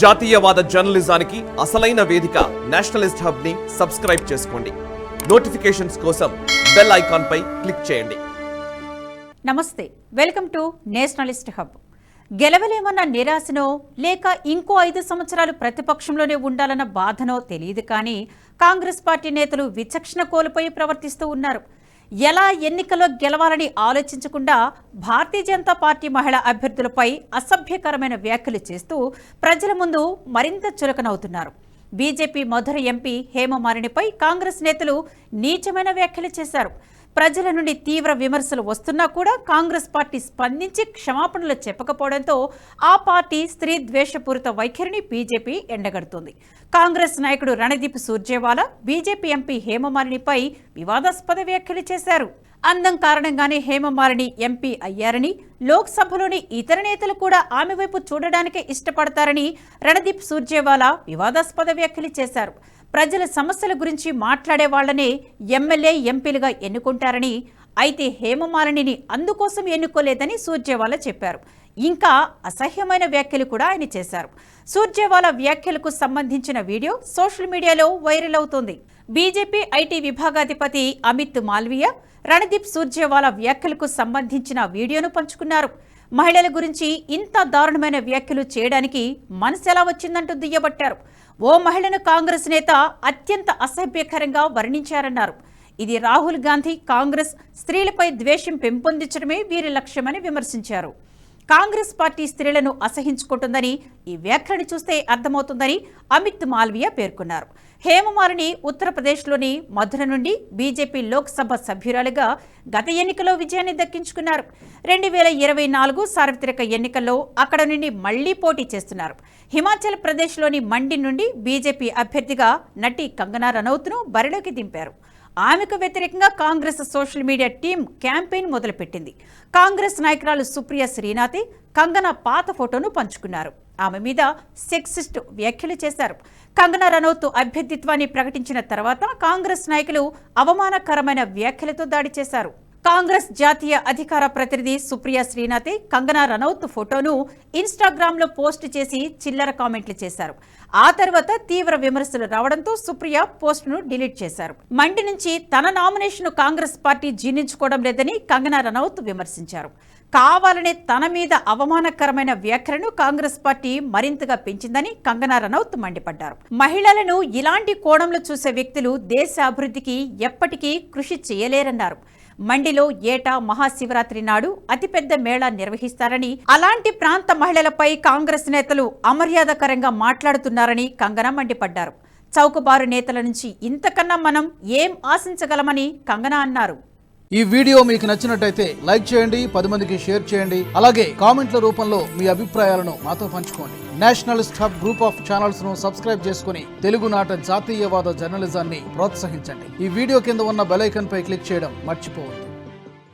జాతీయవాద జర్నలిజానికి అసలైన వేదిక నేషనలిస్ట్ హబ్ ని సబ్స్క్రైబ్ చేసుకోండి. నోటిఫికేషన్స్ కోసం బెల్ ఐకాన్ పై క్లిక్ చేయండి. నమస్తే, వెల్కమ్ టు నేషనలిస్ట్ హబ్. గెలవలేమన్న నిరాశనో లేక ఇంకో 5 సంవత్సరాలు ప్రతిపక్షంలోనే ఉండాలన్న బాధనో తెలియదు, కానీ కాంగ్రెస్ పార్టీ నేతలు విచక్షణ కోల్పోయి ప్రవర్తిస్తూ ఉన్నారు. ఎలా ఎన్నికల్లో గెలవాలని ఆలోచించకుండా భారతీయ జనతా పార్టీ మహిళా అభ్యర్థులపై అసభ్యకరమైన వ్యాఖ్యలు చేస్తూ ప్రజల ముందు మరింత చులకనవుతున్నారు. బీజేపీ మధుర ఎంపీ హేమమాలినిపై కాంగ్రెస్ నేతలు నీచమైన వ్యాఖ్యలు చేశారు. ప్రజల నుండి తీవ్ర విమర్శలు వస్తున్నా కూడా కాంగ్రెస్ పార్టీ స్పందించి క్షమాపణలు చెప్పకపోవడంతో ఆ పార్టీ స్త్రీ ద్వేషపూరిత వైఖరిని బీజేపీ ఎండగడుతోంది. కాంగ్రెస్ నాయకుడు రణదీప్ సుర్జేవాలా బీజేపీ ఎంపీ హేమమాలినిపై వివాదాస్పద వ్యాఖ్యలు చేశారు. అందం కారణంగానే హేమమాలిని ఎంపీ అయ్యారని, లోక్సభలోని ఇతర నేతలు కూడా ఆమె వైపు చూడడానికే ఇష్టపడతారని రణదీప్ సుర్జేవాలా వివాదాస్పద వ్యాఖ్యలు చేశారు. ప్రజల సమస్యల గురించి మాట్లాడే వాళ్లనే ఎమ్మెల్యే ఎంపీలుగా ఎన్నుకుంటారని, అయితే హేమమాలినిని అందుకోసం ఎన్నుకోలేదని సుర్జేవాలా చెప్పారు. ఇంకా అసహ్యమైన వ్యాఖ్యలు కూడా ఆయన చేశారు. సుర్జేవాలా వ్యాఖ్యలకు సంబంధించిన వీడియో సోషల్ మీడియాలో వైరల్ అవుతోంది. బీజేపీ ఐటీ విభాగాధిపతి అమిత్ మాల్వియా రణదీప్ సుర్జేవాలా వ్యాఖ్యలకు సంబంధించిన వీడియోను పంచుకున్నారు. మహిళల గురించి ఇంత దారుణమైన వ్యాఖ్యలు చేయడానికి మనసు ఎలా వచ్చిందంటూ దుయ్యబట్టారు. ఓ మహిళను కాంగ్రెస్ నేత అత్యంత అసభ్యకరంగా వర్ణించారన్నారు. ఇది రాహుల్ గాంధీ కాంగ్రెస్ స్త్రీలపై ద్వేషం పెంపొందించడమే వీరి లక్ష్యమని విమర్శించారు. కాంగ్రెస్ పార్టీ స్త్రీలను అసహించుకుంటుందని ఈ వ్యాఖ్యలను చూస్తే అర్థమవుతుందని అమిత్ మాల్వియా పేర్కొన్నారు. హేమమాలిని ఉత్తరప్రదేశ్లోని మధుర నుండి బీజేపీ లోక్సభ సభ్యురాలిగా గత ఎన్నికల్లో విజయాన్ని దక్కించుకున్నారు. 2024 సార్వత్రిక ఎన్నికల్లో అక్కడ నుండి మళ్లీ పోటీ చేస్తున్నారు. హిమాచల్ ప్రదేశ్లోని మండి నుండి బీజేపీ అభ్యర్థిగా నటి కంగనా రనౌత్ను బరిలోకి దింపారు. ఆమెకు వ్యతిరేకంగా Congress social media team campaign మొదలుపెట్టింది. కాంగ్రెస్ నాయకురాలు సుప్రియ శ్రీనాథ్ కంగనా పాత ఫోటోను పంచుకున్నారు. ఆమె మీద సెక్సిస్ట్ వ్యాఖ్యలు చేశారు. కంగనా రనౌత్ అభ్యర్థిత్వాన్ని ప్రకటించిన తర్వాత కాంగ్రెస్ నాయకులు అవమానకరమైన వ్యాఖ్యలతో దాడి చేశారు. కాంగ్రెస్ జాతీయ అధికార ప్రతినిధి సుప్రియ శ్రీనాథ్ కంగనా రనౌత్ ఫోటోను ఇన్స్టాగ్రామ్లో పోస్ట్ చేసి చిల్లర కామెంట్లు చేశారు. ఆ తర్వాత తీవ్ర విమర్శలు రావడంతో సుప్రియ పోస్టును డిలీట్ చేశారు. మండి నుంచి తన నామినేషన్ కాంగ్రెస్ పార్టీ జీర్ణించుకోవడం లేదని కంగనా రనౌత్ విమర్శించారు. కావాలనే తన మీద అవమానకరమైన వ్యాఖ్యలను కాంగ్రెస్ పార్టీ మరింతగా పెంచిందని కంగనా రనౌత్ మండిపడ్డారు. మహిళలను ఇలాంటి కోణంలో చూసే వ్యక్తులు దేశ అభివృద్ధికి ఎప్పటికీ కృషి చేయలేరన్నారు. మండిలో ఏటా మహాశివరాత్రి నాడు అతిపెద్ద మేళా నిర్వహిస్తారని, అలాంటి ప్రాంత మహిళలపై కాంగ్రెస్ నేతలు అమర్యాదకరంగా మాట్లాడుతున్నారని కంగనా మండిపడ్డారు. చౌకబారు నేతల నుంచి ఇంతకన్నా మనం ఏం ఆశించగలమని కంగనా అన్నారు. ఈ వీడియో మీకు నచ్చినట్టయితే లైక్ చేయండి, 10 మందికి షేర్ చేయండి. అలాగే కామెంట్ల రూపంలో మీ అభిప్రాయాలను మాతో పంచుకోండి. Nationalist hub group of channels ను సబ్స్క్రైబ్ చేసుకుని తెలుగునాట జాతీయవాద జర్నలిజాన్ని ప్రోత్సహించండి. ఈ వీడియో కింద ఉన్న బెల్ ఐకాన్ పై క్లిక్ చేయడం మర్చిపోవద్దు.